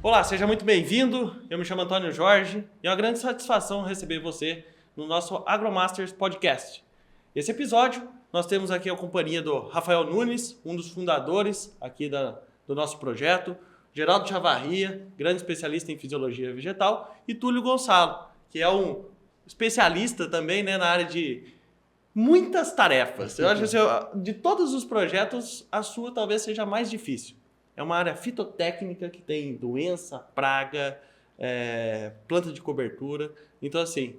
Olá, seja muito bem-vindo. Eu me chamo Antônio Jorge e é uma grande satisfação receber você no nosso AgroMasters Podcast. Esse episódio, nós temos aqui a companhia do Rafael Nunes, um dos fundadores aqui do nosso projeto, Geraldo Chavarria, grande especialista em fisiologia vegetal, e Túlio Gonçalo, que é um especialista também, né, na área de muitas tarefas. Eu acho que de todos os projetos, a sua talvez seja a mais difícil. É uma área fitotécnica que tem doença, praga, planta de cobertura. Então, assim,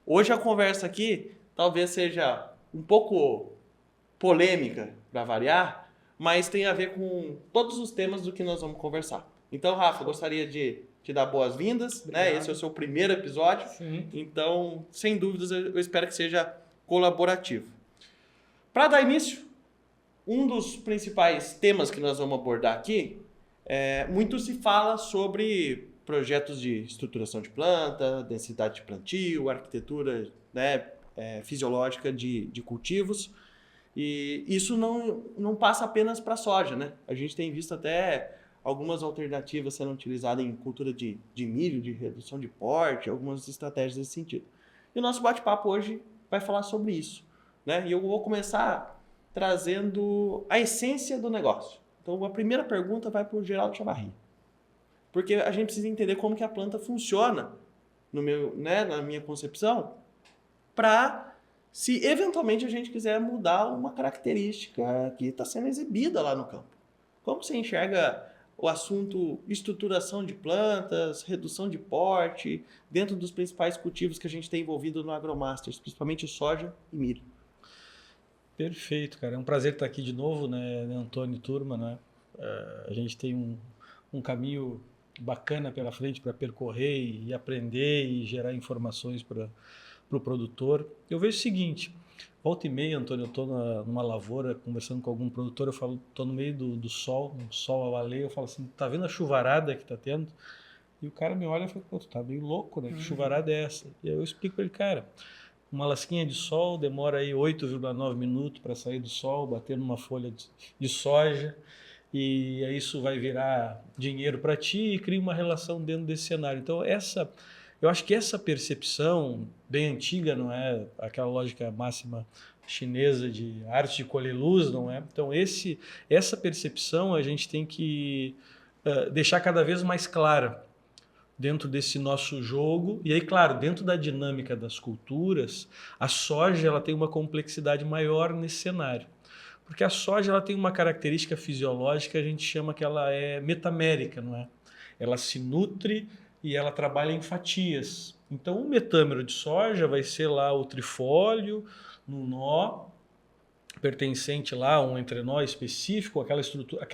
hoje a conversa aqui talvez seja um pouco polêmica, para variar, mas tem a ver com todos os temas do que nós vamos conversar. Então, Rafa, eu gostaria de te dar boas-vindas, né? Esse é o seu primeiro episódio. Sim. Então, sem dúvidas, eu espero que seja colaborativo. Para dar início, um dos principais temas que nós vamos abordar aqui, muito se fala sobre projetos de estruturação de planta, densidade de plantio, arquitetura, né, fisiológica de cultivos. E isso não passa apenas para a soja, né? A gente tem visto até algumas alternativas sendo utilizadas em cultura de milho, de redução de porte, algumas estratégias nesse sentido. E o nosso bate-papo hoje vai falar sobre isso, né? E eu vou começar trazendo a essência do negócio. Então, a primeira pergunta vai para o Geraldo Chavarria. Porque a gente precisa entender como que a planta funciona, na minha concepção, para, se eventualmente a gente quiser mudar uma característica que está sendo exibida lá no campo. Como você enxerga o assunto estruturação de plantas, redução de porte, dentro dos principais cultivos que a gente tem envolvido no AgroMasters, principalmente soja e milho? Perfeito, cara. É um prazer estar aqui de novo, né, Antônio e turma, né? A gente tem um caminho bacana pela frente para percorrer e aprender e gerar informações para o produtor. Eu vejo o seguinte, volta e meia, Antônio, eu estou numa lavoura conversando com algum produtor, eu falo, estou no meio do sol, um sol a valer, eu falo assim, tá vendo a chuvarada que está tendo? E o cara me olha e fala, pô, tu tá meio louco, né? Que chuvarada é essa? E aí eu explico para ele, cara, uma lasquinha de sol demora aí 8,9 minutos para sair do sol, bater numa folha de soja, e aí isso vai virar dinheiro para ti e cria uma relação dentro desse cenário. Então, eu acho que essa percepção bem antiga, não é aquela lógica máxima chinesa de arte de colher luz, não é? Então, essa percepção a gente tem que deixar cada vez mais clara dentro desse nosso jogo. E aí, claro, dentro da dinâmica das culturas, a soja ela tem uma complexidade maior nesse cenário. Porque a soja ela tem uma característica fisiológica que a gente chama que ela é metamérica, não é? Ela se nutre e ela trabalha em fatias. Então, o metâmero de soja vai ser lá o trifólio, no nó, pertencente lá a um entrenó específico, aquela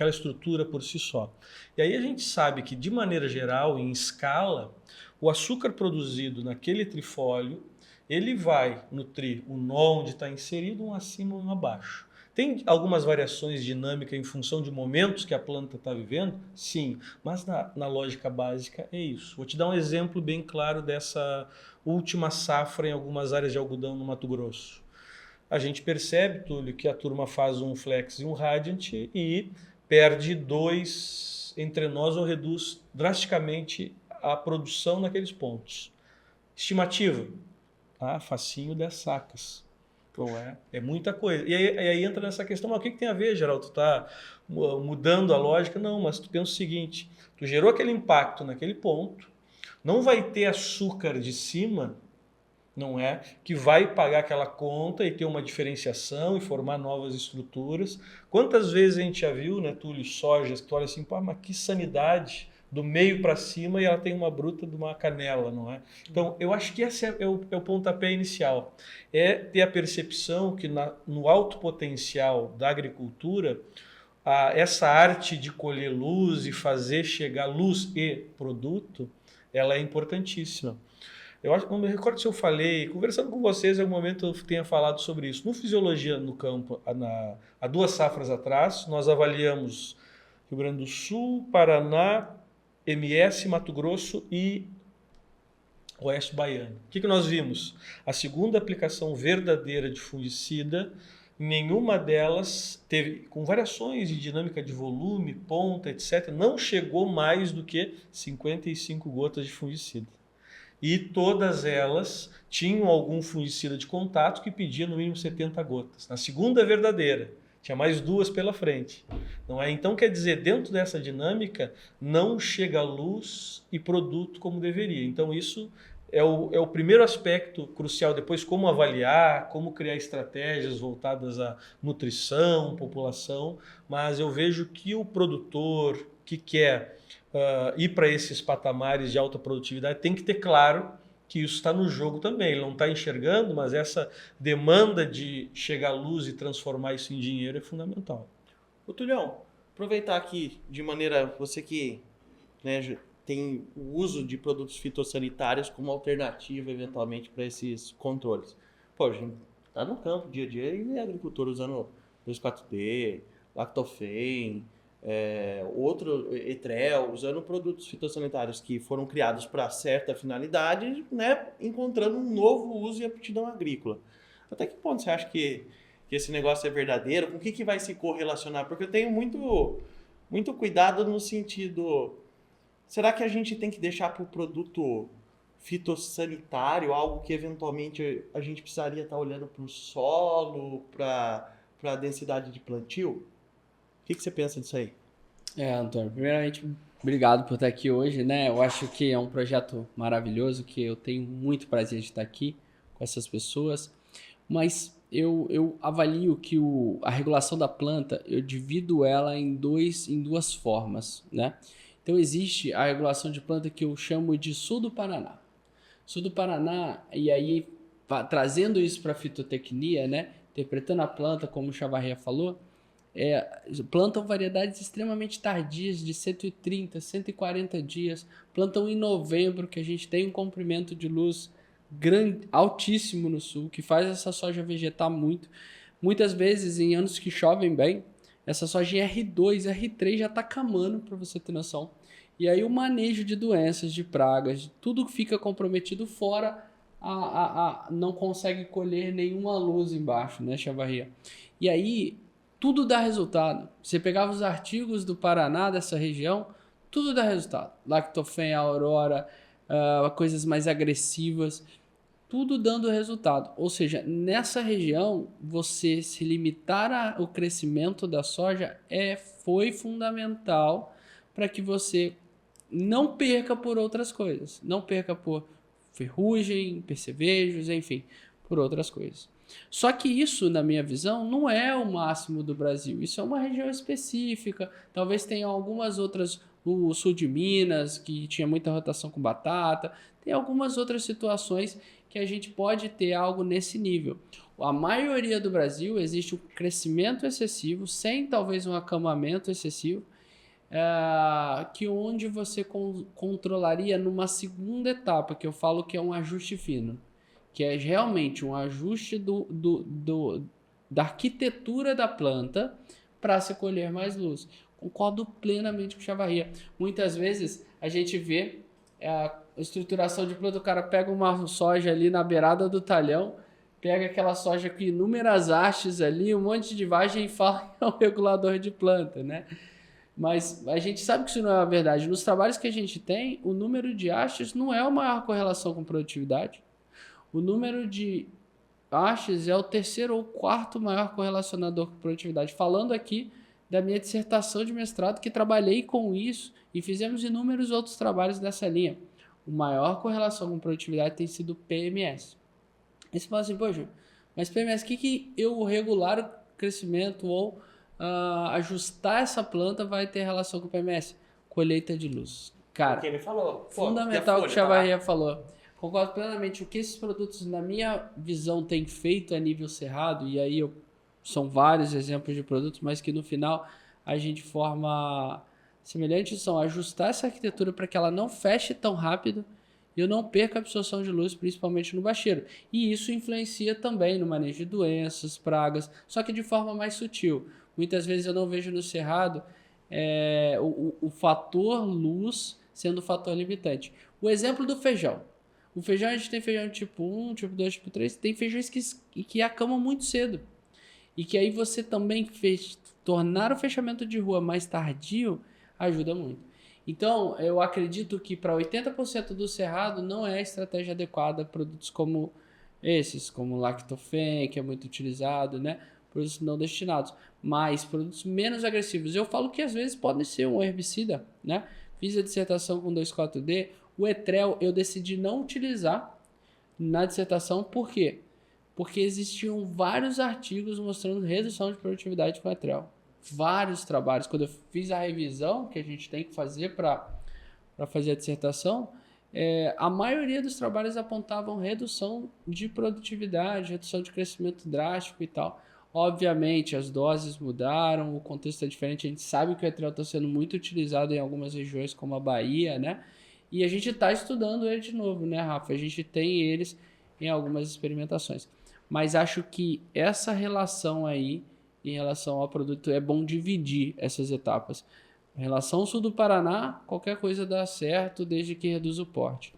estrutura por si só. E aí a gente sabe que, de maneira geral, em escala, o açúcar produzido naquele trifólio, ele vai nutrir o nó onde está inserido, um acima ou um abaixo. Tem algumas variações dinâmicas em função de momentos que a planta está vivendo? Sim, mas na lógica básica é isso. Vou te dar um exemplo bem claro dessa última safra em algumas áreas de algodão no Mato Grosso. A gente percebe, Túlio, que a turma faz um flex e um radiant e perde 2 entrenós ou reduz drasticamente a produção naqueles pontos. Estimativa? Facinho 10 sacas. Então é muita coisa. E aí entra nessa questão, mas o que tem a ver, Geraldo? Tu está mudando a lógica? Não, mas tu pensa o seguinte, tu gerou aquele impacto naquele ponto, não vai ter açúcar de cima, não é? Que vai pagar aquela conta e ter uma diferenciação e formar novas estruturas. Quantas vezes a gente já viu, né, Túlio, sojas que tu olha assim, pá, mas que sanidade, do meio para cima e ela tem uma bruta de uma canela, não é? Então, eu acho que esse é o pontapé inicial. É ter a percepção que no alto potencial da agricultura, essa arte de colher luz e fazer chegar luz e produto, ela é importantíssima. Eu acho, não me recordo se eu falei, conversando com vocês, em algum momento eu tenha falado sobre isso. No Fisiologia no Campo, há 2 safras atrás, nós avaliamos Rio Grande do Sul, Paraná, MS, Mato Grosso e Oeste Baiano. O que nós vimos? A segunda aplicação verdadeira de fungicida nenhuma delas teve, com variações de dinâmica de volume, ponta, etc., não chegou mais do que 55 gotas de fungicida. E todas elas tinham algum fungicida de contato que pedia no mínimo 70 gotas. Na segunda verdadeira, tinha mais 2 pela frente. Não é? Então, quer dizer, dentro dessa dinâmica, não chega luz e produto como deveria. Então, isso é o primeiro aspecto crucial. Depois, como avaliar, como criar estratégias voltadas à nutrição, população. Mas eu vejo que o produtor que quer ir para esses patamares de alta produtividade tem que ter claro que isso está no jogo também. Ele não está enxergando, mas essa demanda de chegar à luz e transformar isso em dinheiro é fundamental. Ô Tulião, aproveitar aqui de maneira, você que, né, tem o uso de produtos fitossanitários como alternativa eventualmente para esses controles. Pô, a gente tá no campo dia a dia e é agricultor usando 2,4-D, Lactofen, outro Etrel, usando produtos fitossanitários que foram criados para certa finalidade, né, encontrando um novo uso e aptidão agrícola. Até que ponto você acha que esse negócio é verdadeiro? Com o que vai se correlacionar? Porque eu tenho muito cuidado no sentido... Será que a gente tem que deixar para o produto fitossanitário algo que eventualmente a gente precisaria estar olhando para o solo, para a densidade de plantio? O que você pensa disso aí? Antônio, primeiramente, obrigado por estar aqui hoje, né? Eu acho que é um projeto maravilhoso, que eu tenho muito prazer de estar aqui com essas pessoas, mas eu avalio que a regulação da planta, eu divido ela em duas formas, né? Então existe a regulação de planta que eu chamo de sul do Paraná. Sul do Paraná, e aí trazendo isso para a fitotecnia, né? Interpretando a planta, como o Chavarria falou, plantam variedades extremamente tardias, de 130, 140 dias, plantam em novembro, que a gente tem um comprimento de luz altíssimo no sul, que faz essa soja vegetar muito. Muitas vezes, em anos que chovem bem, essa soja em R2, R3 já está camando, para você ter noção. E aí o manejo de doenças, de pragas, tudo fica comprometido, fora não consegue colher nenhuma luz embaixo, né, Chavarria? E aí tudo dá resultado. Você pegava os artigos do Paraná, dessa região, tudo dá resultado. Lactofen, Aurora, coisas mais agressivas, tudo dando resultado. Ou seja, nessa região, você se limitar ao crescimento da soja foi fundamental para que você não perca por outras coisas. Não perca por ferrugem, percevejos, enfim, por outras coisas. Só que isso, na minha visão, não é o máximo do Brasil. Isso é uma região específica. Talvez tenha algumas outras, o sul de Minas, que tinha muita rotação com batata. Tem algumas outras situações que a gente pode ter algo nesse nível. A maioria do Brasil existe um crescimento excessivo, sem talvez um acamamento excessivo, que onde você controlaria numa segunda etapa, que eu falo que é um ajuste fino, que é realmente um ajuste da arquitetura da planta para se colher mais luz. Concordo plenamente com o Chavarria. Muitas vezes a gente vê a estruturação de planta, o cara pega uma soja ali na beirada do talhão, pega aquela soja com inúmeras hastes ali, um monte de vagem e fala que é um regulador de planta, né? Mas a gente sabe que isso não é a verdade. Nos trabalhos que a gente tem, o número de hastes não é a maior correlação com produtividade. O número de hastes é o terceiro ou quarto maior correlacionador com produtividade. Falando aqui da minha dissertação de mestrado, que trabalhei com isso e fizemos inúmeros outros trabalhos dessa linha. A maior correlação com produtividade tem sido PMS. Aí você fala assim, poxa, mas PMS, o que eu regular o crescimento ou ajustar essa planta vai ter relação com o PMS? Colheita de luz. Cara, ele falou. Fundamental o que o Chavarria falou. Concordo plenamente. O que esses produtos, na minha visão, têm feito a nível cerrado, e aí são vários exemplos de produtos, mas que no final a gente forma semelhante, são ajustar essa arquitetura para que ela não feche tão rápido e eu não perca a absorção de luz, principalmente no bacheiro. E isso influencia também no manejo de doenças, pragas, só que de forma mais sutil. Muitas vezes eu não vejo no cerrado o fator luz sendo o fator limitante. O exemplo do feijão. O feijão, a gente tem feijão tipo 1, tipo 2, tipo 3, tem feijões que acamam muito cedo. E que aí você também tornar o fechamento de rua mais tardio ajuda muito. Então, eu acredito que para 80% do cerrado não é a estratégia adequada produtos como esses, como o Lactofen, que é muito utilizado, né? Produtos não destinados, mas produtos menos agressivos. Eu falo que às vezes podem ser um herbicida, né? Fiz a dissertação com 2,4-D, o etrel eu decidi não utilizar na dissertação, por quê? Porque existiam vários artigos mostrando redução de produtividade com etrel. Vários trabalhos. Quando eu fiz a revisão que a gente tem que fazer para fazer a dissertação, a maioria dos trabalhos apontavam redução de produtividade, redução de crescimento drástico e tal. Obviamente, as doses mudaram, o contexto é diferente. A gente sabe que o etrel está sendo muito utilizado em algumas regiões, como a Bahia, né? E a gente está estudando ele de novo, né, Rafa? A gente tem eles em algumas experimentações. Mas acho que essa relação aí, em relação ao produto, é bom dividir essas etapas. Em relação ao sul do Paraná, qualquer coisa dá certo desde que reduza o porte.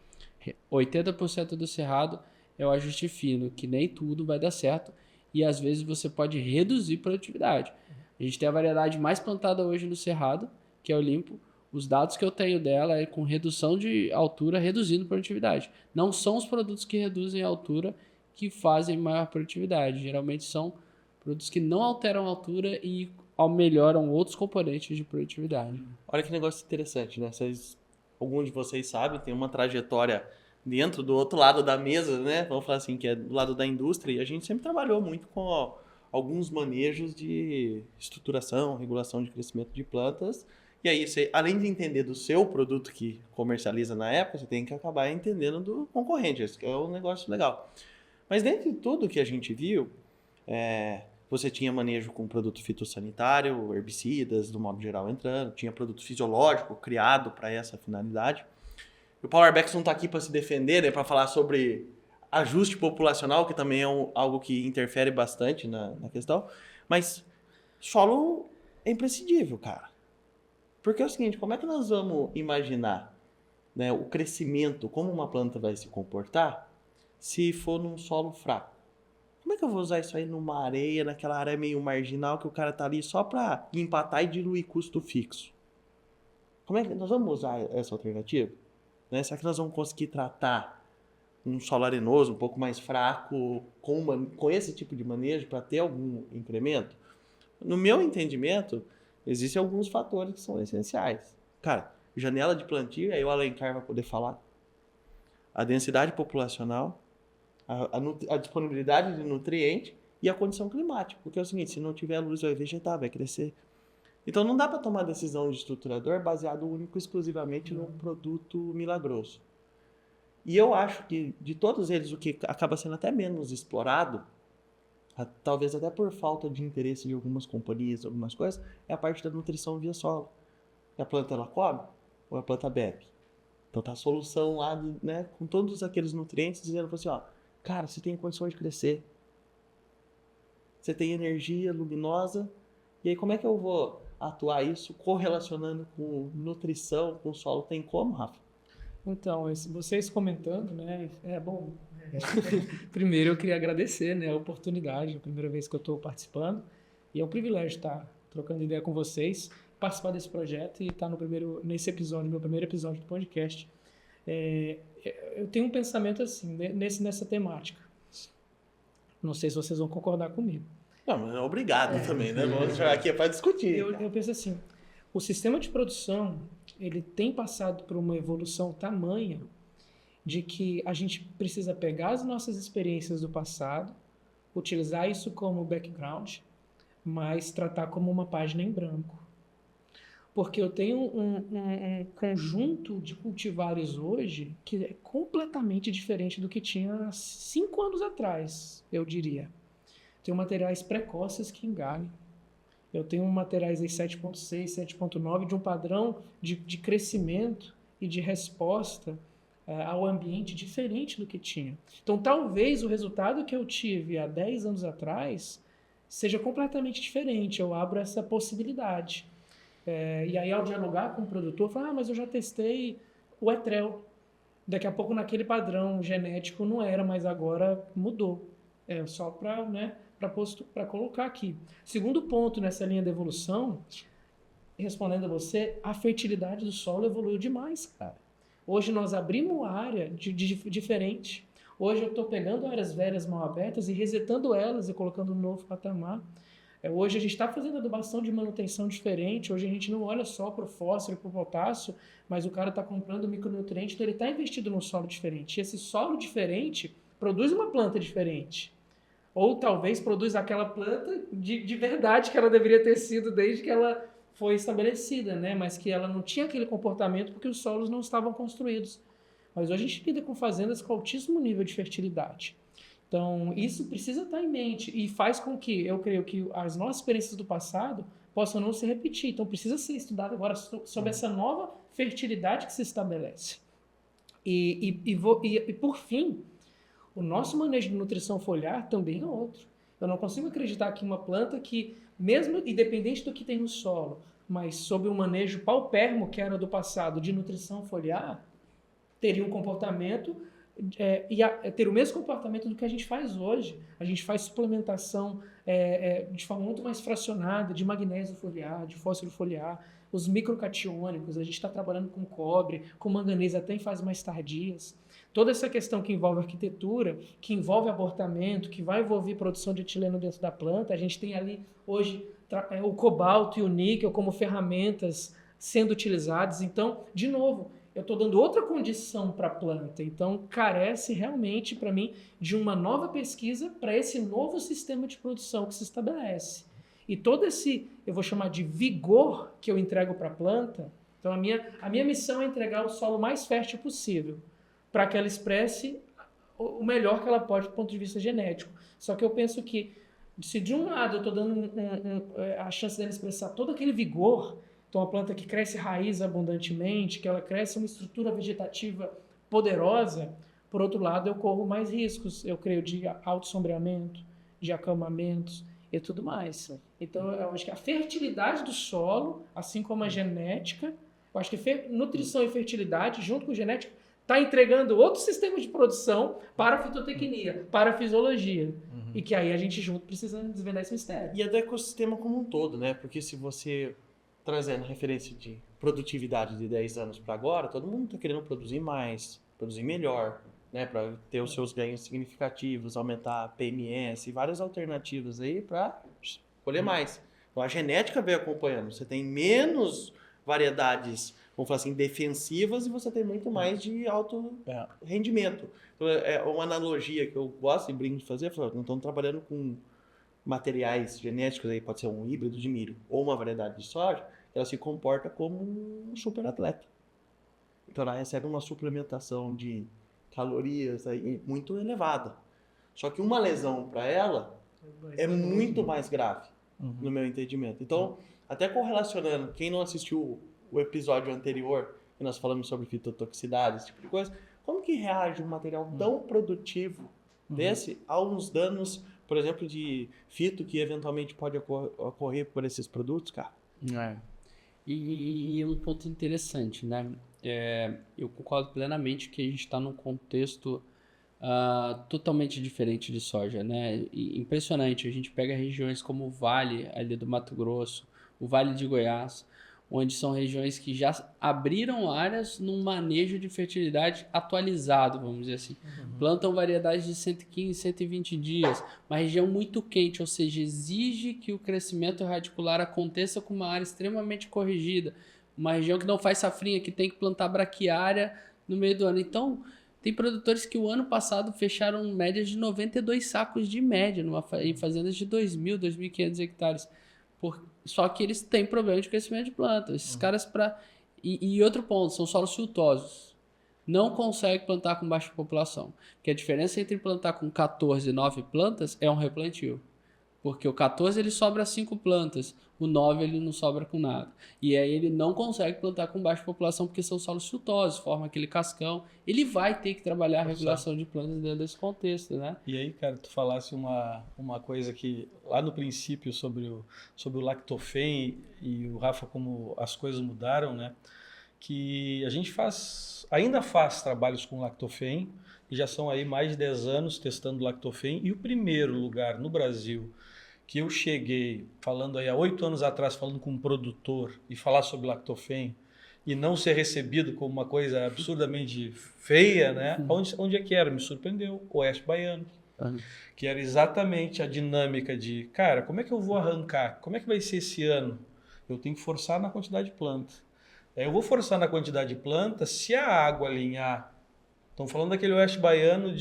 80% do cerrado é o ajuste fino, que nem tudo vai dar certo e às vezes você pode reduzir produtividade. A gente tem a variedade mais plantada hoje no cerrado, que é o limpo. Os dados que eu tenho dela é com redução de altura, reduzindo produtividade. Não são os produtos que reduzem a altura que fazem maior produtividade. Geralmente são produtos que não alteram a altura e melhoram outros componentes de produtividade. Olha que negócio interessante, né? Alguns de vocês sabem, tem uma trajetória dentro do outro lado da mesa, né? Vamos falar assim, que é do lado da indústria, e a gente sempre trabalhou muito com alguns manejos de estruturação, regulação de crescimento de plantas. E aí, você, além de entender do seu produto que comercializa na época, você tem que acabar entendendo do concorrente. Esse é um negócio legal. Mas dentro de tudo que a gente viu, você tinha manejo com produto fitossanitário, herbicidas, do modo geral, entrando. Tinha produto fisiológico criado para essa finalidade. O Paulo Arbex não está aqui para se defender, né, para falar sobre ajuste populacional, que também é algo que interfere bastante na questão. Mas solo é imprescindível, cara. Porque é o seguinte, como é que nós vamos imaginar, né, o crescimento, como uma planta vai se comportar, se for num solo fraco? Como é que eu vou usar isso aí numa areia, naquela área meio marginal, que o cara tá ali só para empatar e diluir custo fixo? Como é que nós vamos usar essa alternativa? Né? Será que nós vamos conseguir tratar um solo arenoso, um pouco mais fraco, com esse tipo de manejo para ter algum incremento? No meu entendimento, existem alguns fatores que são essenciais. Cara, janela de plantio, aí o Alencar vai poder falar. A densidade populacional, a disponibilidade de nutriente e a condição climática. Porque é o seguinte, se não tiver luz, vai vegetar, vai crescer. Então não dá para tomar decisão de estruturador baseado único exclusivamente num produto milagroso. E eu acho que de todos eles, o que acaba sendo até menos explorado, talvez até por falta de interesse de algumas companhias, algumas coisas, é a parte da nutrição via solo. A planta ela come ou a planta bebe? Então tá a solução lá, né, com todos aqueles nutrientes, dizendo assim, ó, cara, você tem condições de crescer, você tem energia luminosa, e aí como é que eu vou atuar isso correlacionando com nutrição, com solo? Tem como, Rafa? Então, vocês comentando, né, bom, primeiro eu queria agradecer, né, a oportunidade, a primeira vez que eu estou participando, e é um privilégio estar trocando ideia com vocês, participar desse projeto e estar nesse episódio, meu primeiro episódio do podcast. Eu tenho um pensamento assim, nessa temática. Não sei se vocês vão concordar comigo. Não, mas obrigado também, né? Vamos já aqui para discutir. Eu penso assim, o sistema de produção, ele tem passado por uma evolução tamanha de que a gente precisa pegar as nossas experiências do passado, utilizar isso como background, mas tratar como uma página em branco. Porque eu tenho um conjunto de cultivares hoje que é completamente diferente do que tinha 5 anos atrás, eu diria. Tenho materiais precoces que engalham. Eu tenho materiais aí 7.6, 7.9 de um padrão de crescimento e de resposta ao ambiente diferente do que tinha. Então, talvez o resultado que eu tive há 10 anos atrás seja completamente diferente. Eu abro essa possibilidade. E aí, ao dialogar com o produtor, eu falo, mas eu já testei o etrel. Daqui a pouco, naquele padrão genético, não era, mas agora mudou. Só para, né, para colocar aqui. Segundo ponto nessa linha de evolução, respondendo a você, a fertilidade do solo evoluiu demais, cara. Hoje nós abrimos área diferente. Hoje eu estou pegando áreas velhas mal abertas e resetando elas e colocando um novo patamar. Hoje a gente está fazendo adubação de manutenção diferente. Hoje a gente não olha só para o fósforo e para o potássio, mas o cara está comprando micronutriente, então ele está investido num solo diferente. E esse solo diferente produz uma planta diferente. Ou talvez produz aquela planta de verdade que ela deveria ter sido desde que ela foi estabelecida, né? Mas que ela não tinha aquele comportamento porque os solos não estavam construídos. Mas hoje a gente lida com fazendas com altíssimo nível de fertilidade. Então, isso precisa estar em mente e faz com que, eu creio que as nossas experiências do passado possam não se repetir. Então, precisa ser estudado agora sobre essa nova fertilidade que se estabelece. E por fim, o nosso manejo de nutrição foliar também é outro. Eu não consigo acreditar que uma planta que, mesmo independente do que tem no solo, mas sob o manejo paupérrimo que era do passado de nutrição foliar, teria um comportamento ter o mesmo comportamento do que a gente faz hoje. A gente faz suplementação de forma muito mais fracionada de magnésio foliar, de fósforo foliar, os microcatiônicos, a gente está trabalhando com cobre, com manganês até em fases mais tardias. Toda essa questão que envolve arquitetura, que envolve abortamento, que vai envolver produção de etileno dentro da planta, a gente tem ali hoje o cobalto e o níquel como ferramentas sendo utilizadas. Então, de novo, eu estou dando outra condição para a planta. Então, carece realmente, para mim, de uma nova pesquisa para esse novo sistema de produção que se estabelece. E todo esse, eu vou chamar de vigor que eu entrego para a planta, então a minha missão é entregar o solo mais fértil possível, para que ela expresse o melhor que ela pode do ponto de vista genético. Só que eu penso que, se de um lado eu estou dando a chance dela expressar todo aquele vigor, então uma planta que cresce raiz abundantemente, que ela cresce uma estrutura vegetativa poderosa, por outro lado eu corro mais riscos, eu creio, de autossombreamento, de acamamentos e tudo mais. Então eu acho que a fertilidade do solo, assim como a genética, eu acho que nutrição e fertilidade, junto com genética, está entregando outro sistema de produção para a fitotecnia, para a fisiologia. E que aí a gente junto precisa desvendar esse mistério. E é do ecossistema como um todo, né? Porque se você, trazendo referência de produtividade de 10 anos para agora, todo mundo está querendo produzir mais, produzir melhor, né? Para ter os seus ganhos significativos, aumentar a PMS e várias alternativas aí para colher mais. Então a genética veio acompanhando. Você tem menos variedades, vamos falar assim, defensivas, e você tem muito mais de alto rendimento. Então, é uma analogia que eu gosto e brinco de fazer, nós estamos trabalhando com materiais genéticos, aí pode ser um híbrido de milho ou uma variedade de soja, ela se comporta como um super atleta. Então ela recebe uma suplementação de calorias aí muito elevada. Só que uma lesão para ela é muito mais grave, no meu entendimento. Então, até correlacionando, quem não assistiu o episódio anterior, que nós falamos sobre fitotoxicidade, esse tipo de coisa, como que reage um material tão produtivo desse a uns danos, por exemplo, de fito que eventualmente pode ocorrer por esses produtos, cara? E um ponto interessante, né? Eu concordo plenamente que a gente está num contexto totalmente diferente de soja, né? E impressionante, a gente pega regiões como o Vale ali do Mato Grosso, o Vale de Goiás, onde são regiões que já abriram áreas num manejo de fertilidade atualizado, vamos dizer assim. Plantam variedades de 115, 120 dias, uma região muito quente, ou seja, exige que o crescimento radicular aconteça com uma área extremamente corrigida, uma região que não faz safrinha, que tem que plantar braquiária no meio do ano. Então, tem produtores que o ano passado fecharam médias de 92 sacos de média em fazendas de 2.000, 2.500 hectares. Só que eles têm problema de crescimento de planta. Esses caras E outro ponto, são solos siltosos. Não consegue plantar com baixa população. Porque a diferença entre plantar com 14 e 9 plantas é um replantio. Porque o 14 ele sobra 5 plantas, o 9 ele não sobra com nada. E aí ele não consegue plantar com baixa população porque são solos siltosos, forma aquele cascão. Ele vai ter que trabalhar a regulação de plantas dentro desse contexto, né? E aí, cara, tu falasse uma coisa que lá no princípio sobre o Lactofen e o Rafa, como as coisas mudaram, né? Que a gente ainda faz trabalhos com Lactofen, e já são aí mais de 10 anos testando Lactofen. E o primeiro lugar no Brasil que eu cheguei, falando aí há 8 anos atrás, falando com um produtor e falar sobre Lactofen e não ser recebido como uma coisa absurdamente feia, né? Onde é que era? Me surpreendeu. Oeste Baiano. Que era exatamente a dinâmica de, cara, como é que eu vou arrancar? Como é que vai ser esse ano? Eu tenho que forçar na quantidade de planta. Eu vou forçar na quantidade de planta se a água alinhar. Estão falando daquele Oeste Baiano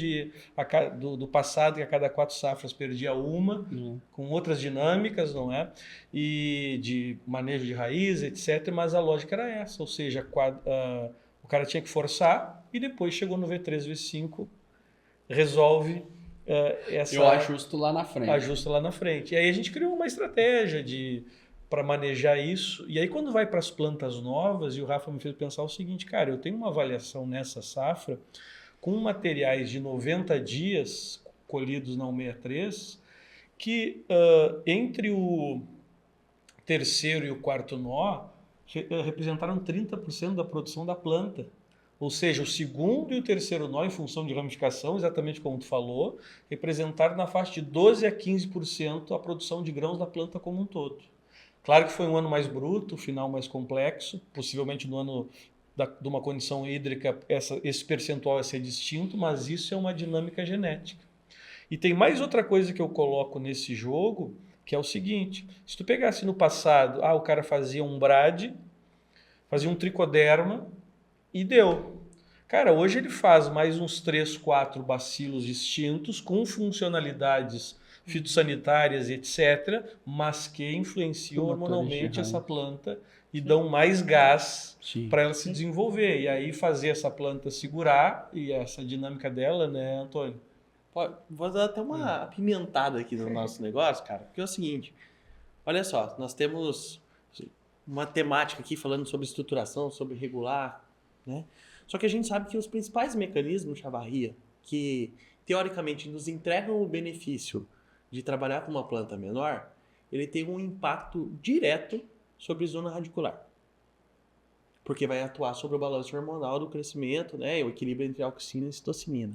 do passado, que a cada 4 safras perdia uma, com outras dinâmicas, não é? E de manejo de raiz, etc. Mas a lógica era essa, ou seja, o cara tinha que forçar e depois chegou no V3, V5, resolve Eu ajusto lá na frente. Ajusta lá na frente. E aí a gente criou uma estratégia para manejar isso. E aí quando vai para as plantas novas, e o Rafa me fez pensar o seguinte, cara, eu tenho uma avaliação nessa safra com materiais de 90 dias colhidos na 163, que entre o terceiro e o quarto nó representaram 30% da produção da planta. Ou seja, o segundo e o terceiro nó, em função de ramificação, exatamente como tu falou, representaram na faixa de 12 a 15% a produção de grãos da planta como um todo. Claro que foi um ano mais bruto, o final mais complexo, possivelmente no ano de uma condição hídrica esse percentual vai ser distinto, mas isso é uma dinâmica genética. E tem mais outra coisa que eu coloco nesse jogo, que é o seguinte, se tu pegasse no passado, o cara fazia um brad, fazia um tricoderma, e deu. Cara, hoje ele faz mais uns 3, 4 bacilos distintos com funcionalidades fitossanitárias, etc., mas que influenciam hormonalmente essa planta e dão mais gás para ela se desenvolver. E aí fazer essa planta segurar e essa dinâmica dela, né, Antônio? Vou dar até uma apimentada aqui no nosso negócio, cara, porque é o seguinte, olha só, nós temos uma temática aqui falando sobre estruturação, sobre regular, né? Só que a gente sabe que os principais mecanismos, Chavarria, que teoricamente nos entregam o benefício de trabalhar com uma planta menor, ele tem um impacto direto sobre zona radicular. Porque vai atuar sobre o balanço hormonal do crescimento, né? O equilíbrio entre auxina e citocinina.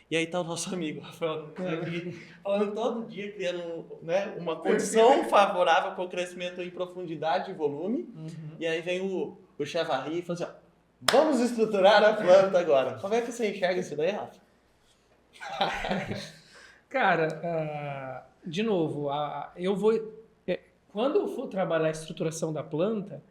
E aí tá o nosso amigo Rafael aqui, falando todo dia, criando, né, uma condição favorável para o crescimento em profundidade e volume. E aí vem o Chavarria e fala assim, vamos estruturar a planta agora. Como é que você enxerga isso daí, Rafa? Cara, de novo, eu vou... Quando eu for trabalhar a estruturação da planta,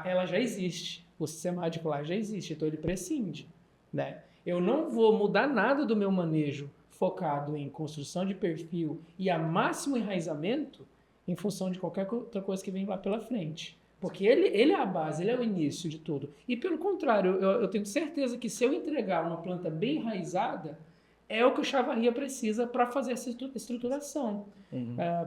ela já existe. O sistema radicular já existe, então ele prescinde, né? Eu não vou mudar nada do meu manejo focado em construção de perfil e a máximo enraizamento em função de qualquer outra coisa que vem lá pela frente. Porque ele é a base, ele é o início de tudo. E pelo contrário, eu tenho certeza que se eu entregar uma planta bem enraizada, é o que o Chavarria precisa para fazer essa estruturação.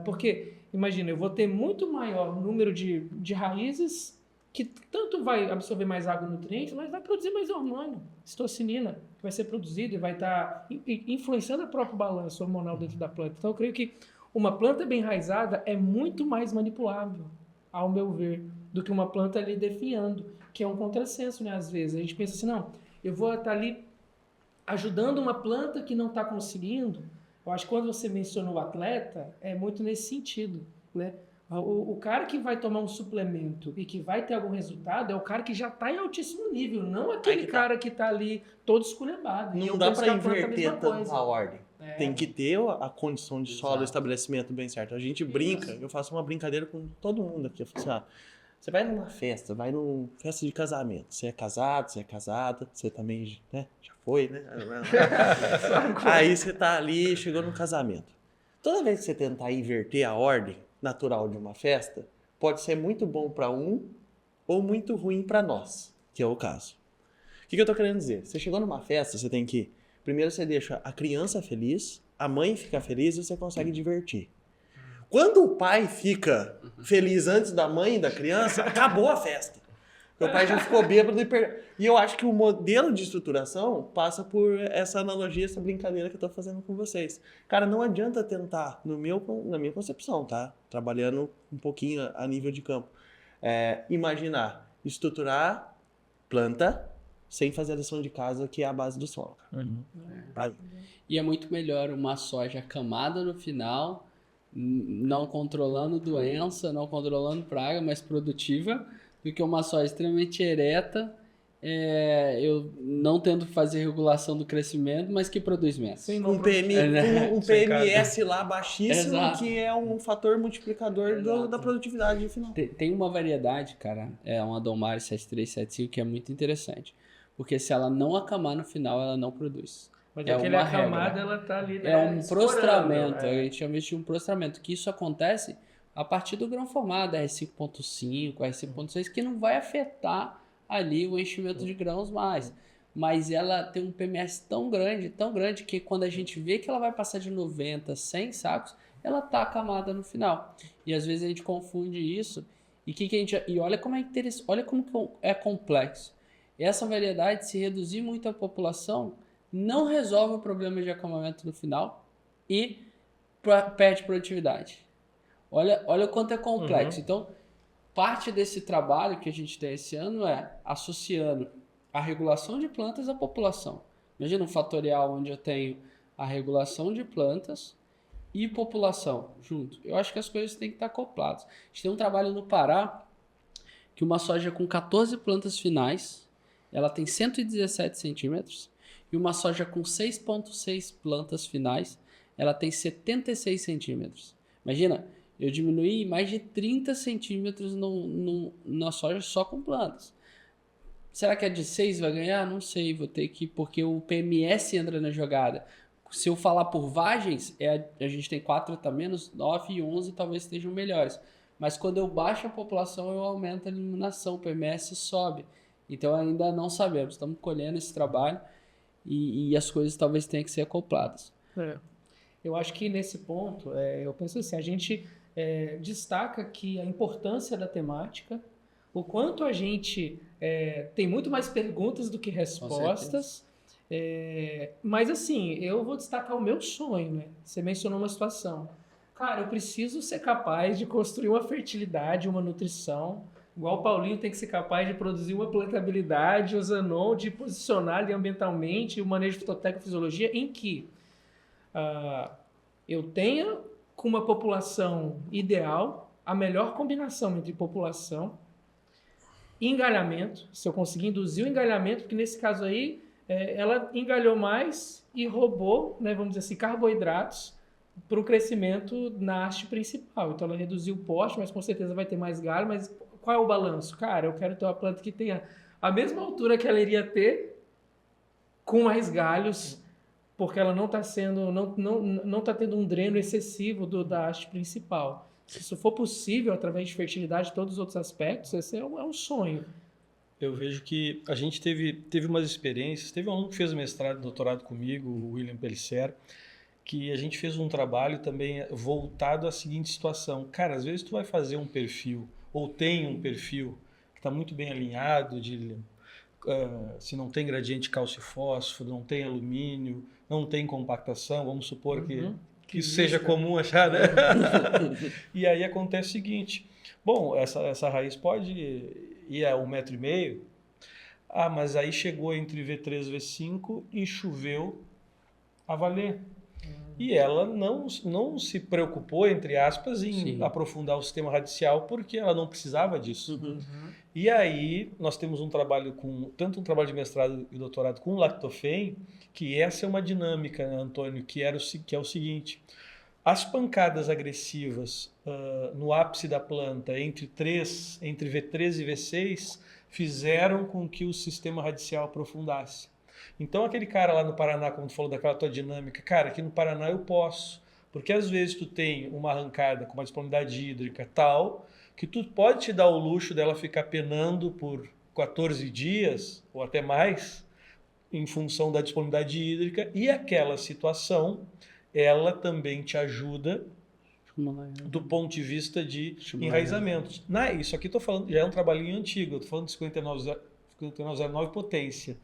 Porque, imagina, eu vou ter muito maior número de raízes que tanto vai absorver mais água e nutrientes, mas vai produzir mais hormônio, citocinina, que vai ser produzido e vai estar influenciando o próprio balanço hormonal dentro da planta. Então, eu creio que uma planta bem enraizada é muito mais manipulável, ao meu ver, do que uma planta ali definhando, que é um contrassenso, né? Às vezes a gente pensa assim, não, eu vou estar ali ajudando uma planta que não está conseguindo. Eu acho que quando você mencionou o atleta, é muito nesse sentido, né? O cara que vai tomar um suplemento e que vai ter algum resultado é o cara que já está em altíssimo nível, não aquele cara que está ali todo esculhambado. Não dá para inverter tanto a ordem. Tem que ter a condição de solo, o estabelecimento bem certo. A gente brinca, eu faço uma brincadeira com todo mundo aqui. Eu falo assim, você vai numa festa, vai numa festa de casamento. Você é casado, você é casada, você também, né, já foi, né? Aí você tá ali, chegou no casamento. Toda vez que você tentar inverter a ordem natural de uma festa, pode ser muito bom para um ou muito ruim para nós, que é o caso. O que eu tô querendo dizer? Você chegou numa festa, você tem que... Primeiro você deixa a criança feliz, a mãe fica feliz e você consegue divertir. Quando o pai fica feliz antes da mãe e da criança, acabou a festa. O pai já ficou bêbado e eu acho que o modelo de estruturação passa por essa analogia, essa brincadeira que eu tô fazendo com vocês. Cara, não adianta tentar, na minha concepção, tá? Trabalhando um pouquinho a nível de campo. Imaginar, estruturar planta sem fazer a lição de casa, que é a base do solo. Tá? E é muito melhor uma soja camada no final, não controlando doença, não controlando praga, mas produtiva, do que uma soja extremamente ereta, eu não tendo que fazer regulação do crescimento, mas que produz menos. Sim, Um PMS lá baixíssimo, Exato. que é um fator multiplicador da produtividade no final. Tem uma variedade, cara, uma Domar 7375, que é muito interessante. Porque se ela não acamar no final, ela não produz. Mas É aquele uma acamada, regra. ela tá ali, né? É um escorando, prostramento, é. a gente chama isso de um prostramento, que isso acontece a partir do grão formado, R5.5, R5.6, que não vai afetar ali o enchimento de grãos mais. Mas ela tem um PMS tão grande, que quando a gente vê que ela vai passar de 90, 100 sacos, ela tá acamada no final. E às vezes a gente confunde isso, e olha como é interessante, olha como que é complexo. Essa variedade, se reduzir muito a população, não resolve o problema de acamamento no final e perde produtividade. Olha o quanto é complexo. Então, parte desse trabalho que a gente tem esse ano é associando a regulação de plantas à população. Imagina um fatorial onde eu tenho a regulação de plantas e população junto. Eu acho que as coisas têm que estar acopladas. A gente tem um trabalho no Pará que uma soja com 14 plantas finais, ela tem 117 centímetros, e uma soja com 6,6 plantas finais, ela tem 76 centímetros. Imagina, eu diminuí mais de 30 centímetros na soja só com plantas. Será que a de 6 vai ganhar? Não sei, vou ter que, porque o PMS entra na jogada. Se eu falar por vagens, a gente tem 4 tá menos, 9 e 11 talvez estejam melhores. Mas quando eu baixo a população, eu aumento a eliminação, o PMS sobe. Então ainda não sabemos, estamos colhendo esse trabalho e as coisas talvez tenham que ser acopladas. Eu acho que nesse ponto, eu penso assim, a gente destaca que a importância da temática, o quanto a gente tem muito mais perguntas do que respostas, mas assim, eu vou destacar o meu sonho, né? Você mencionou uma situação. Cara, eu preciso ser capaz de construir uma fertilidade, uma nutrição, igual o Paulinho tem que ser capaz de produzir uma plantabilidade, o Zanon de posicionar ali ambientalmente, o manejo fitotécnico, fisiologia, em que eu tenha com uma população ideal a melhor combinação entre população e engalhamento, se eu conseguir induzir o engalhamento, porque nesse caso aí ela engalhou mais e roubou, né, vamos dizer assim, carboidratos para o crescimento na haste principal. Então ela reduziu o porte, mas com certeza vai ter mais galho, mas qual é o balanço? Cara, eu quero ter uma planta que tenha a mesma altura que ela iria ter com mais galhos, porque ela não está tendo um dreno excessivo da haste principal. Se isso for possível, através de fertilidade e todos os outros aspectos, esse é um sonho. Eu vejo que a gente teve umas experiências, teve um aluno que fez mestrado e doutorado comigo, o William Pellicer, que a gente fez um trabalho também voltado à seguinte situação. Cara, às vezes tu vai fazer um perfil, ou tem um perfil que está muito bem alinhado, se não tem gradiente cálcio e fósforo, não tem alumínio, não tem compactação, vamos supor que isso seja comum achar, né? E aí acontece o seguinte, bom, essa raiz pode ir a 1,5 m, mas aí chegou entre V3 e V5 e choveu a valer. E ela não se preocupou, entre aspas, em aprofundar o sistema radicial, porque ela não precisava disso. E aí nós temos tanto um trabalho de mestrado e doutorado com lactofen, que essa é uma dinâmica, né, Antônio, que é o seguinte: as pancadas agressivas no ápice da planta entre V3 e V6 fizeram com que o sistema radicial aprofundasse. Então aquele cara lá no Paraná, como tu falou daquela tua dinâmica, cara, aqui no Paraná eu posso, porque às vezes tu tem uma arrancada com uma disponibilidade hídrica tal, que tu pode te dar o luxo dela ficar penando por 14 dias ou até mais, em função da disponibilidade hídrica, e aquela situação, ela também te ajuda do ponto de vista de enraizamento. Isso aqui estou falando, já é um trabalhinho antigo, eu estou falando de 5909 potência.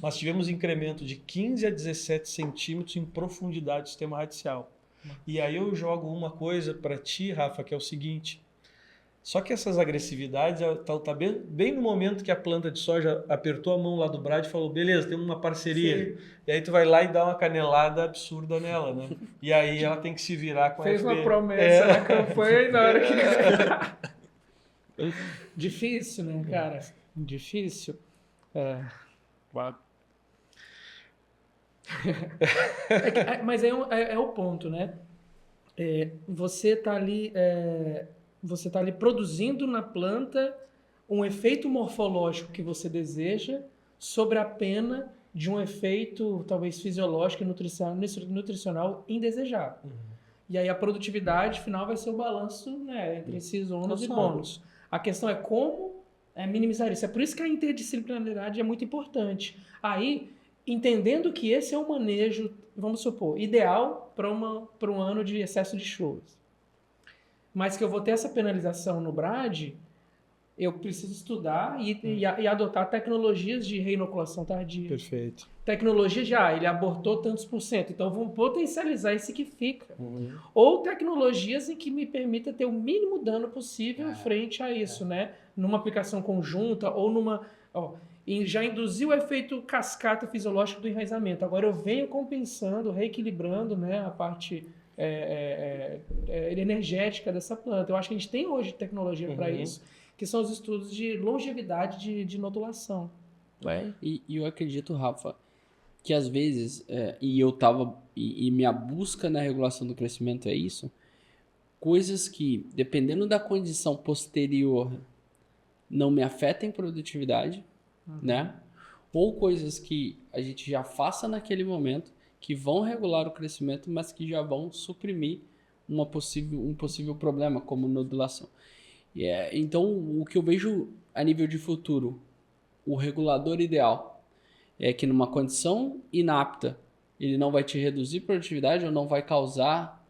Nós tivemos incremento de 15 a 17 centímetros em profundidade do sistema radicial. E aí eu jogo uma coisa para ti, Rafa, que é o seguinte: Só que essas agressividades tá bem no momento que a planta de soja apertou a mão lá do Brad e falou, beleza, temos uma parceria. Sim. E aí tu vai lá e dá uma canelada absurda nela, né? E aí ela tem que se virar com a Fez FB. uma promessa na campanha e na hora que... Difícil, né, cara? Difícil. Mas é o ponto, né? Você está ali produzindo na planta um efeito morfológico que você deseja sobre a pena de um efeito talvez fisiológico e nutricional indesejável. E aí a produtividade final vai ser o balanço, né, entre esses ônus e bônus. A questão é como minimizar isso. É por isso que a interdisciplinaridade é muito importante. Aí, entendendo que esse é um manejo, vamos supor, ideal para um ano de excesso de chuvas, mas que eu vou ter essa penalização no BRAD, eu preciso estudar e adotar tecnologias de reinoculação tardia. Perfeito. Tecnologia ele abortou tantos %, então vamos potencializar esse que fica. Ou tecnologias em que me permita ter o mínimo dano possível frente a isso, né? Numa aplicação conjunta ou numa... já induziu o efeito cascata fisiológico do enraizamento. Agora eu venho compensando, reequilibrando, né, a parte energética dessa planta. Eu acho que a gente tem hoje tecnologia para isso, que são os estudos de longevidade de nodulação. E eu acredito, Rafa, que às vezes, e minha busca na regulação do crescimento é isso, coisas que, dependendo da condição posterior, não me afetem produtividade, né? Ou coisas que a gente já faça naquele momento, que vão regular o crescimento, mas que já vão suprimir um possível problema, como nodulação. Então, o que eu vejo a nível de futuro, o regulador ideal é que numa condição inapta, ele não vai te reduzir produtividade ou não vai causar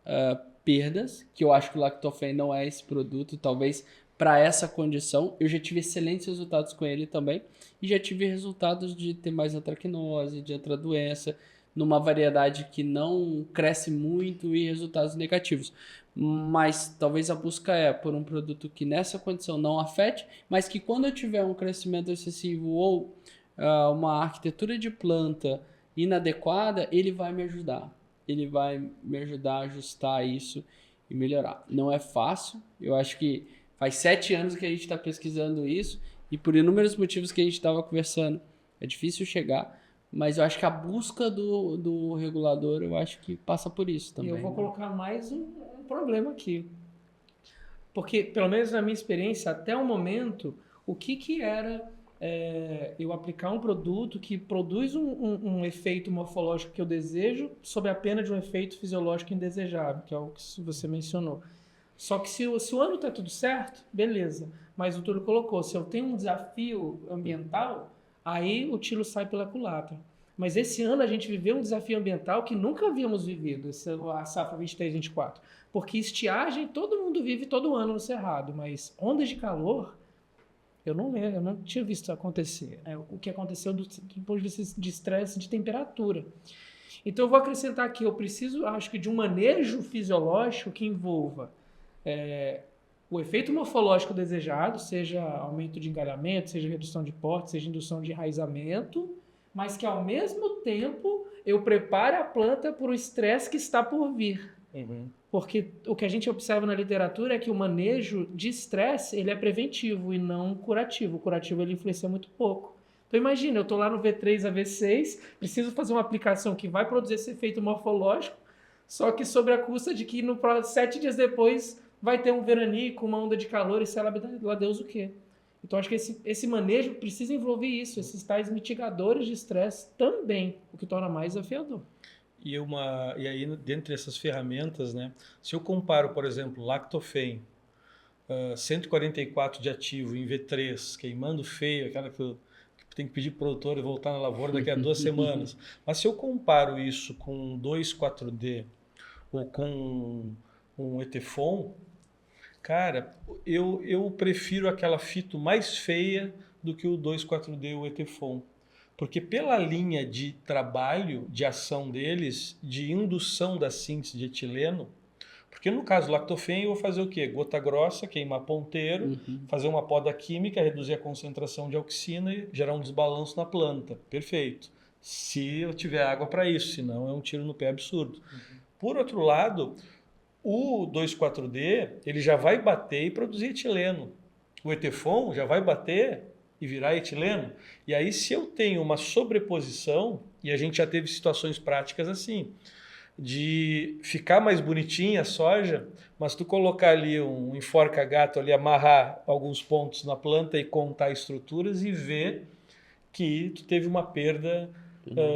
perdas, que eu acho que o Lactofen não é esse produto, talvez para essa condição. Eu já tive excelentes resultados com ele também e já tive resultados de ter mais antracnose, de outra doença, numa variedade que não cresce muito e resultados negativos. Mas talvez a busca é por um produto que nessa condição não afete, mas que quando eu tiver um crescimento excessivo ou uma arquitetura de planta inadequada, ele vai me ajudar. Ele vai me ajudar a ajustar isso e melhorar. Não é fácil, eu acho que faz 7 anos que a gente está pesquisando isso e por inúmeros motivos que a gente estava conversando, é difícil chegar, mas eu acho que a busca do regulador, eu acho que passa por isso também. E eu vou colocar mais um problema aqui. Porque, pelo menos na minha experiência, até o momento, o que era eu aplicar um produto que produz um efeito morfológico que eu desejo sob a pena de um efeito fisiológico indesejável, que é o que você mencionou. Só que se o ano está tudo certo, beleza. Mas o Túlio colocou, se eu tenho um desafio ambiental, aí o tiro sai pela culatra. Mas esse ano a gente viveu um desafio ambiental que nunca havíamos vivido, a safra 23-24. Porque estiagem todo mundo vive todo ano no Cerrado, mas ondas de calor, eu não lembro, eu não tinha visto acontecer. O que aconteceu do ponto de vista de estresse de temperatura. Então eu vou acrescentar aqui, eu preciso, acho que de um manejo fisiológico que envolva o efeito morfológico desejado, seja aumento de engalhamento, seja redução de porte, seja indução de enraizamento, mas que ao mesmo tempo eu prepare a planta para o estresse que está por vir. Porque o que a gente observa na literatura é que o manejo de estresse ele é preventivo e não curativo. O curativo ele influencia muito pouco. Então imagina, eu estou lá no V3 a V6, preciso fazer uma aplicação que vai produzir esse efeito morfológico, só que sobre a custa de que 7 dias depois vai ter um veranico, uma onda de calor e sei lá Deus o quê. Então acho que esse manejo precisa envolver isso, esses tais mitigadores de estresse também, o que torna mais desafiador. E aí, dentre essas ferramentas, né, se eu comparo, por exemplo, Lactofen, 144 de ativo em V3, queimando feio, aquela que tem que pedir para o produtor voltar na lavoura daqui a 2 semanas. Mas se eu comparo isso com 2,4-D ou com um Etefon, cara, eu prefiro aquela fito mais feia do que o 2,4-D ou o Etefon. Porque pela linha de trabalho, de ação deles, de indução da síntese de etileno, Porque no caso do lactofen, eu vou fazer o quê? Gota grossa, queimar ponteiro, fazer uma poda química, reduzir a concentração de auxina e gerar um desbalanço na planta. Perfeito. Se eu tiver água para isso, senão é um tiro no pé absurdo. Por outro lado, o 2,4-D ele já vai bater e produzir etileno. O Etefon já vai bater e virar etileno. E aí, se eu tenho uma sobreposição, e a gente já teve situações práticas assim, de ficar mais bonitinha a soja, mas tu colocar ali um enforca-gato ali, amarrar alguns pontos na planta e contar estruturas e ver que tu teve uma perda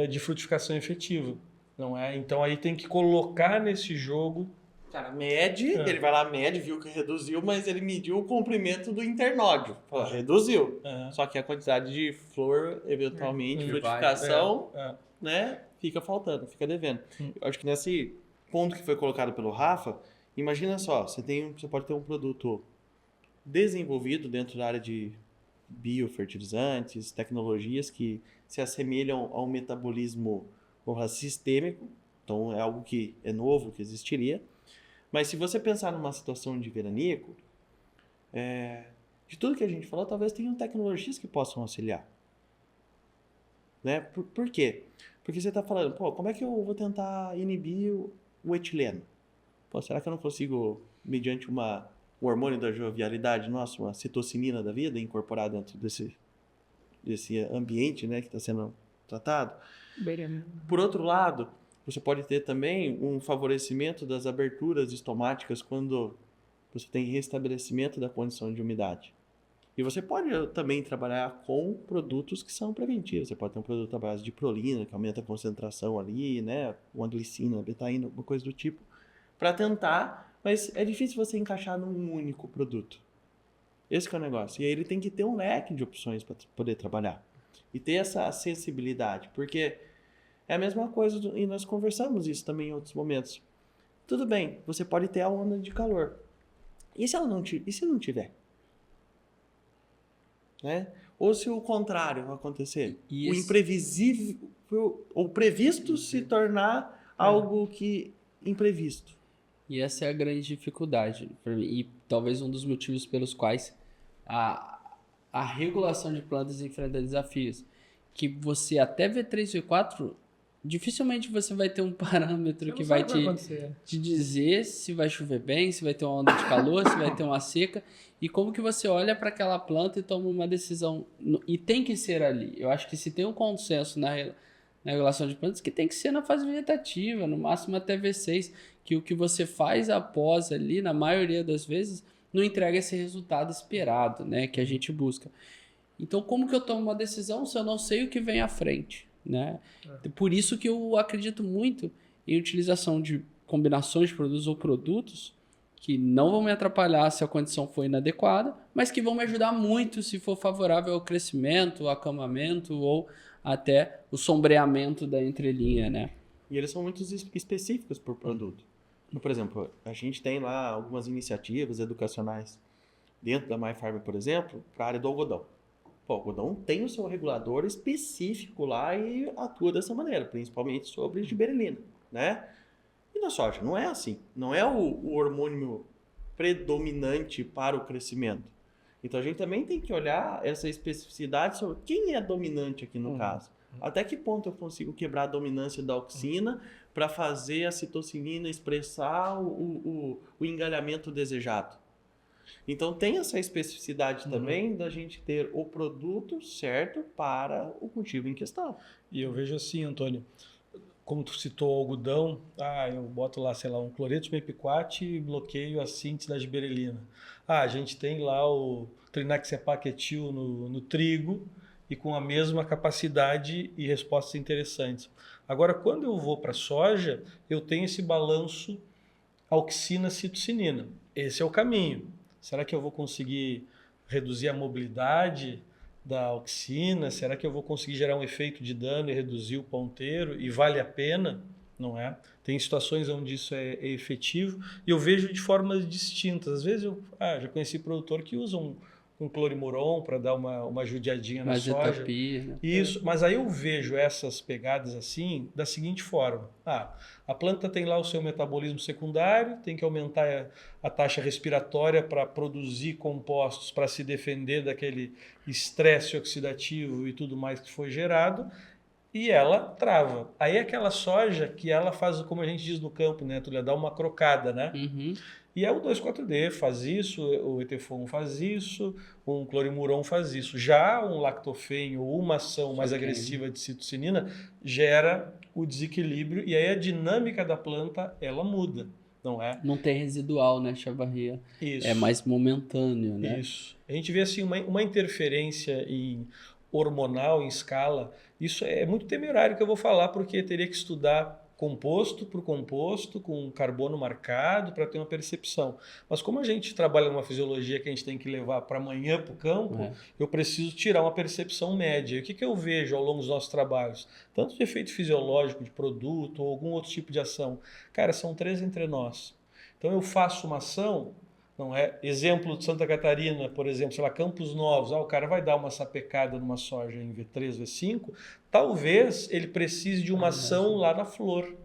de frutificação efetiva, não é? Então aí tem que colocar nesse jogo. Cara, mede, ele vai lá, mede, viu que reduziu, mas ele mediu o comprimento do internódio. Falou, reduziu. Só que a quantidade de flor, eventualmente, frutificação, né, fica faltando, fica devendo. Eu acho que nesse ponto que foi colocado pelo Rafa, imagina só, você pode ter um produto desenvolvido dentro da área de biofertilizantes, tecnologias que se assemelham ao metabolismo sistêmico, então é algo que é novo, que existiria. Mas se você pensar numa situação de veranico, de tudo que a gente falou, talvez tenham tecnologias que possam auxiliar. Né? Por quê? Porque você está falando, como é que eu vou tentar inibir o etileno? Será que eu não consigo, mediante o hormônio da jovialidade, uma citocinina da vida, incorporar dentro desse ambiente, né, que está sendo tratado? Por outro lado, você pode ter também um favorecimento das aberturas estomáticas quando você tem restabelecimento da condição de umidade. E você pode também trabalhar com produtos que são preventivos. Você pode ter um produto à base de prolina, que aumenta a concentração ali, né? Uma glicina, uma betaína, alguma coisa do tipo, para tentar, mas é difícil você encaixar num único produto. Esse que é o negócio. E aí ele tem que ter um leque de opções para poder trabalhar. E ter essa sensibilidade, porque é a mesma coisa, e nós conversamos isso também em outros momentos. Tudo bem, você pode ter a onda de calor. E se não tiver? Né? Ou se o contrário acontecer? O imprevisível, ou previsto se tornar algo que imprevisto. E essa é a grande dificuldade para mim. E talvez um dos motivos pelos quais a regulação de plantas enfrenta desafios. Que você até V3, V4, dificilmente você vai ter um parâmetro que vai te dizer se vai chover bem, se vai ter uma onda de calor, se vai ter uma seca. E como que você olha para aquela planta e toma uma decisão. E tem que ser ali. Eu acho que se tem um consenso na regulação de plantas, que tem que ser na fase vegetativa, no máximo até V6, que o que você faz após ali, na maioria das vezes, não entrega esse resultado esperado, né, que a gente busca. Então, como que eu tomo uma decisão se eu não sei o que vem à frente, né? Por isso que eu acredito muito em utilização de combinações de produtos ou produtos que não vão me atrapalhar se a condição for inadequada, mas que vão me ajudar muito se for favorável ao crescimento, ao acamamento ou até o sombreamento da entrelinha, né? E eles são muito específicos por produto. Por exemplo, a gente tem lá algumas iniciativas educacionais dentro da MyFarm, por exemplo, para a área do algodão. O algodão tem o seu regulador específico lá e atua dessa maneira, principalmente sobre giberelina, né? E na soja não é assim. Não é o hormônio predominante para o crescimento. Então a gente também tem que olhar essa especificidade sobre quem é dominante aqui no caso. Até que ponto eu consigo quebrar a dominância da auxina para fazer a citocinina expressar o engalhamento desejado. Então tem essa especificidade também da gente ter o produto certo para o cultivo em questão. E eu vejo assim, Antônio, como tu citou o algodão, eu boto lá, sei lá, um cloreto de mepiquat e bloqueio a síntese da giberelina. A gente tem lá o trinaxepaquetil no trigo e com a mesma capacidade e respostas interessantes. Agora, quando eu vou para a soja, eu tenho esse balanço auxina-citocinina. Esse é o caminho. Será que eu vou conseguir reduzir a mobilidade da auxina? Será que eu vou conseguir gerar um efeito de dano e reduzir o ponteiro? E vale a pena? Não é? Tem situações onde isso é efetivo e eu vejo de formas distintas. Às vezes eu já conheci produtor que usa com clorimuron para dar uma judiadinha na soja. Azetapia, né? Isso, mas aí eu vejo essas pegadas assim da seguinte forma. A planta tem lá o seu metabolismo secundário, tem que aumentar a taxa respiratória para produzir compostos para se defender daquele estresse oxidativo e tudo mais que foi gerado, e ela trava. Aí aquela soja que ela faz, como a gente diz no campo, né, Túlio, dá uma crocada, né? Uhum. E é o 2,4-D faz isso, o Etefon faz isso, um clorimuron faz isso. Já um lactofen ou uma ação mais agressiva de citocinina gera o desequilíbrio e aí a dinâmica da planta ela muda, não é? Não tem residual, né, Chavarria? Isso. É mais momentâneo, né? Isso. A gente vê assim uma interferência hormonal em escala. Isso é muito temerário que eu vou falar porque teria que estudar composto por composto, com carbono marcado, para ter uma percepção. Mas como a gente trabalha numa fisiologia que a gente tem que levar para amanhã para o campo, eu preciso tirar uma percepção média. E o que eu vejo ao longo dos nossos trabalhos? Tanto de efeito fisiológico, de produto, ou algum outro tipo de ação. Cara, são 3 entre nós. Então eu faço uma ação, não é? Exemplo de Santa Catarina, por exemplo, sei lá, Campos Novos, o cara vai dar uma sapecada numa soja em V3, V5, talvez ele precise de uma ação lá na flor.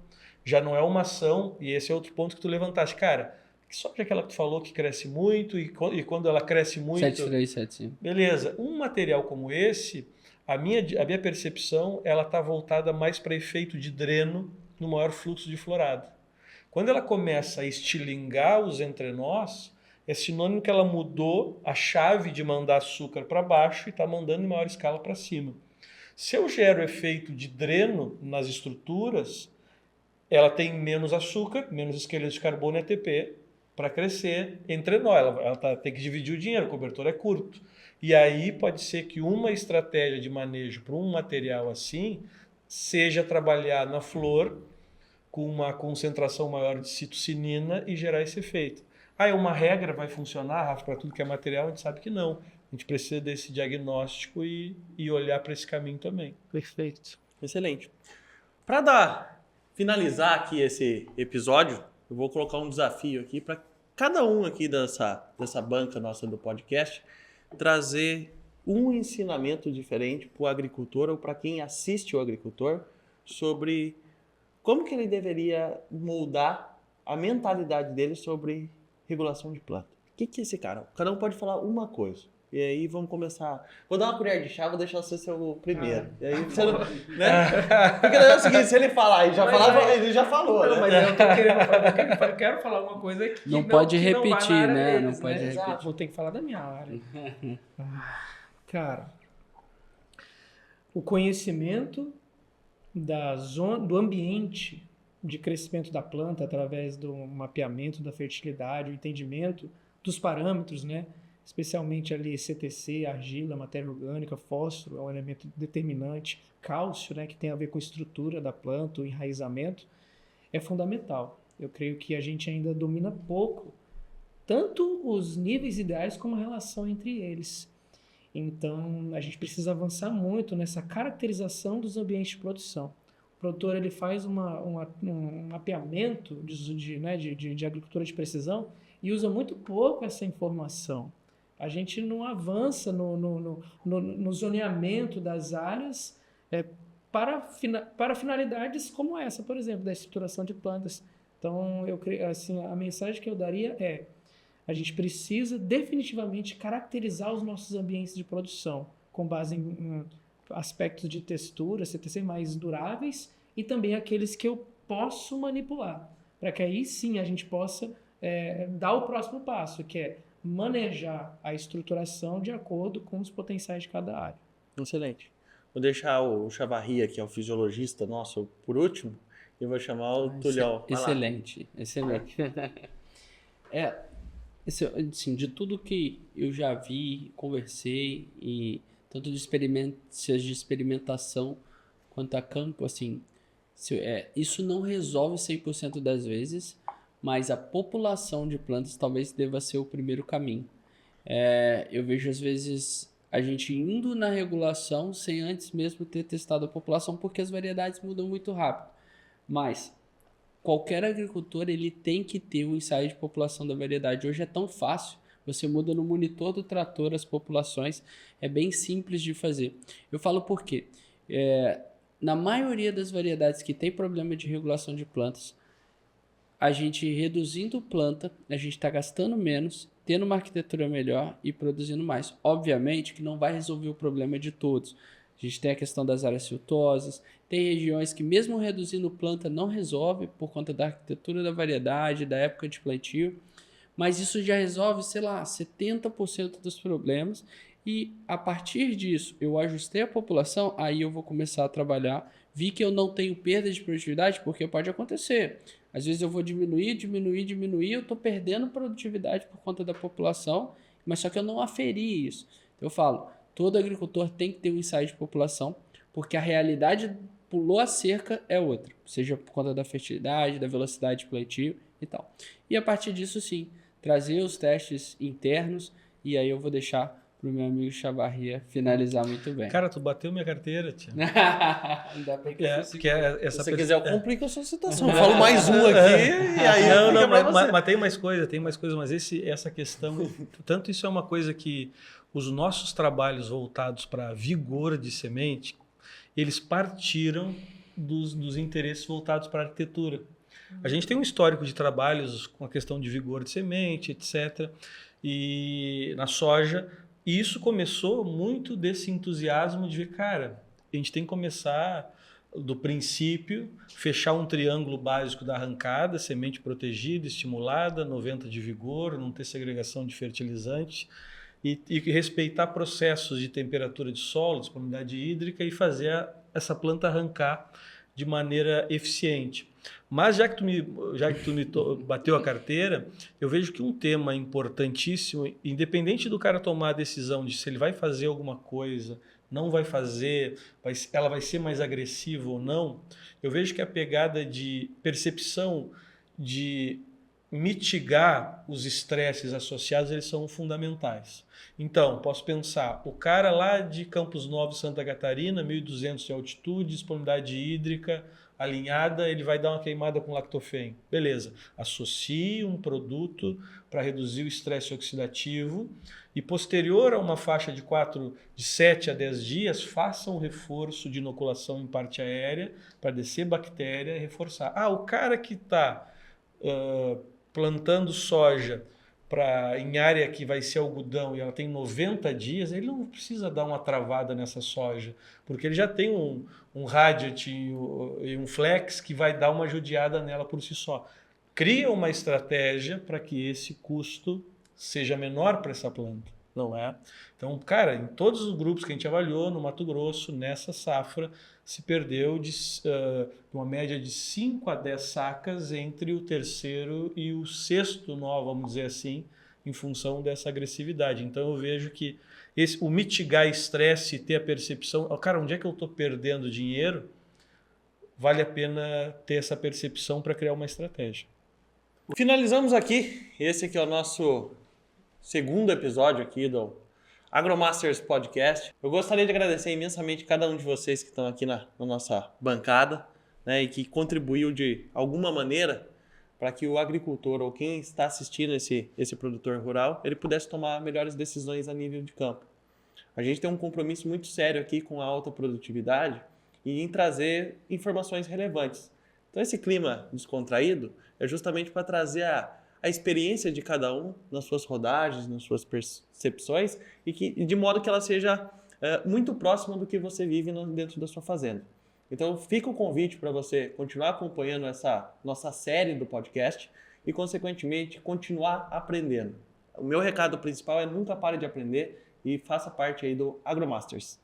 Já não é uma ação, e esse é outro ponto que tu levantaste. Cara, que soja é aquela que tu falou que cresce muito, e quando ela cresce muito... 7375. Beleza, um material como esse, a minha percepção, ela está voltada mais para efeito de dreno no maior fluxo de florada. Quando ela começa a estilingar os entrenós, é sinônimo que ela mudou a chave de mandar açúcar para baixo e está mandando em maior escala para cima. Se eu gero efeito de dreno nas estruturas, ela tem menos açúcar, menos esqueleto de carbono e ATP para crescer entrenó. Ela tem que dividir o dinheiro, o cobertor é curto. E aí pode ser que uma estratégia de manejo para um material assim seja trabalhar na flor com uma concentração maior de citocinina e gerar esse efeito. Uma regra vai funcionar, Rafa, para tudo que é material? A gente sabe que não. A gente precisa desse diagnóstico e olhar para esse caminho também. Perfeito. Excelente. Para finalizar aqui esse episódio, eu vou colocar um desafio aqui para cada um aqui dessa banca nossa do podcast trazer um ensinamento diferente para o agricultor ou para quem assiste o agricultor sobre como que ele deveria moldar a mentalidade dele sobre regulação de planta. O que é esse cara? Cada um pode falar uma coisa. E aí vamos começar. Vou dar uma colher de chá, vou deixar você ser o primeiro. E aí você não, né? Porque é o seguinte, se ele falar e já falar, ele já falou, não, né? mas eu tô querendo, eu quero falar uma coisa que não pode que repetir, não vai na área né? deles, Não pode repetir. Exato, vou ter que falar da minha área. Cara, o conhecimento do ambiente de crescimento da planta através do mapeamento da fertilidade, o entendimento dos parâmetros, né? Especialmente ali CTC, argila, matéria orgânica, fósforo, é um elemento determinante, cálcio, né, que tem a ver com a estrutura da planta, o enraizamento, é fundamental. Eu creio que a gente ainda domina pouco, tanto os níveis ideais como a relação entre eles. Então, a gente precisa avançar muito nessa caracterização dos ambientes de produção. O produtor ele faz um mapeamento de agricultura de precisão e usa muito pouco essa informação. A gente não avança no zoneamento das áreas para finalidades como essa, por exemplo, da estruturação de plantas. Então, eu creio, assim, a mensagem que eu daria é: a gente precisa definitivamente caracterizar os nossos ambientes de produção com base em aspectos de textura, CTC mais duráveis e também aqueles que eu posso manipular, para que aí sim a gente possa dar o próximo passo, que é manejar a estruturação de acordo com os potenciais de cada área. Excelente. Vou deixar o Chavarria, que é o fisiologista nosso, por último, e vou chamar o Tulhão. Excelente. Assim, de tudo que eu já vi, conversei, e tanto de experiências de experimentação quanto a campo, assim, isso não resolve 100% das vezes, mas a população de plantas talvez deva ser o primeiro caminho. Eu vejo às vezes a gente indo na regulação sem antes mesmo ter testado a população, porque as variedades mudam muito rápido. Mas qualquer agricultor ele tem que ter um ensaio de população da variedade. Hoje é tão fácil, você muda no monitor do trator as populações, é bem simples de fazer. Eu falo por quê? Na maioria das variedades que tem problema de regulação de plantas, a gente reduzindo planta, a gente está gastando menos, tendo uma arquitetura melhor e produzindo mais. Obviamente que não vai resolver o problema de todos. A gente tem a questão das áreas siltosas, tem regiões que mesmo reduzindo planta não resolve por conta da arquitetura da variedade, da época de plantio, mas isso já resolve, sei lá, 70% dos problemas e a partir disso eu ajustei a população, aí eu vou começar a trabalhar, vi que eu não tenho perda de produtividade, porque pode acontecer. Às vezes eu vou diminuir, eu estou perdendo produtividade por conta da população, mas só que eu não aferi isso. Então eu falo, todo agricultor tem que ter um ensaio de população, porque a realidade pulou a cerca é outra, seja por conta da fertilidade, da velocidade de plantio e tal. E a partir disso, sim, trazer os testes internos, e aí eu vou deixar para o meu amigo Chavarria finalizar muito bem. Cara, tu bateu minha carteira, tia. Ainda bem que Se você quiser, eu complico a sua situação. Eu falo mais um aqui e aí não, mas mas tem mais coisa, mas essa questão, tanto isso é uma coisa que os nossos trabalhos voltados para vigor de semente, eles partiram dos interesses voltados para a arquitetura. A gente tem um histórico de trabalhos com a questão de vigor de semente, etc. E na soja, e isso começou muito desse entusiasmo de ver, cara, a gente tem que começar do princípio, fechar um triângulo básico da arrancada, semente protegida, estimulada, 90 de vigor, não ter segregação de fertilizante e respeitar processos de temperatura de solo, disponibilidade hídrica e fazer essa planta arrancar de maneira eficiente. Mas já que tu me bateu a carteira, eu vejo que um tema importantíssimo, independente do cara tomar a decisão de se ele vai fazer alguma coisa, não vai fazer, ela vai ser mais agressiva ou não, eu vejo que a pegada de percepção de mitigar os estresses associados, eles são fundamentais. Então, posso pensar, o cara lá de Campos Novos, Santa Catarina, 1.200 de altitude, disponibilidade hídrica alinhada, ele vai dar uma queimada com lactofen. Beleza, associe um produto para reduzir o estresse oxidativo e posterior a uma faixa de 7 a 10 dias, faça um reforço de inoculação em parte aérea para descer bactéria e reforçar. O cara que está plantando soja em área que vai ser algodão e ela tem 90 dias, ele não precisa dar uma travada nessa soja, porque ele já tem um radiant e um flex que vai dar uma judiada nela por si só. Cria uma estratégia para que esse custo seja menor para essa planta, não é? Então, cara, em todos os grupos que a gente avaliou no Mato Grosso, nessa safra, se perdeu de uma média de 5 a 10 sacas entre o terceiro e o sexto nó, vamos dizer assim, em função dessa agressividade. Então eu vejo que o mitigar estresse e ter a percepção, cara, onde é que eu estou perdendo dinheiro, vale a pena ter essa percepção para criar uma estratégia. Finalizamos aqui, esse aqui é o nosso segundo episódio aqui do AgroMasters Podcast. Eu gostaria de agradecer imensamente cada um de vocês que estão aqui na nossa bancada, né, e que contribuiu de alguma maneira para que o agricultor ou quem está assistindo esse produtor rural, ele pudesse tomar melhores decisões a nível de campo. A gente tem um compromisso muito sério aqui com a alta produtividade e em trazer informações relevantes. Então esse clima descontraído é justamente para trazer a experiência de cada um nas suas rodagens, nas suas percepções e de modo que ela seja muito próxima do que você vive dentro da sua fazenda. Então fica o convite para você continuar acompanhando essa nossa série do podcast e, consequentemente, continuar aprendendo. O meu recado principal é nunca pare de aprender e faça parte aí do AgroMasters.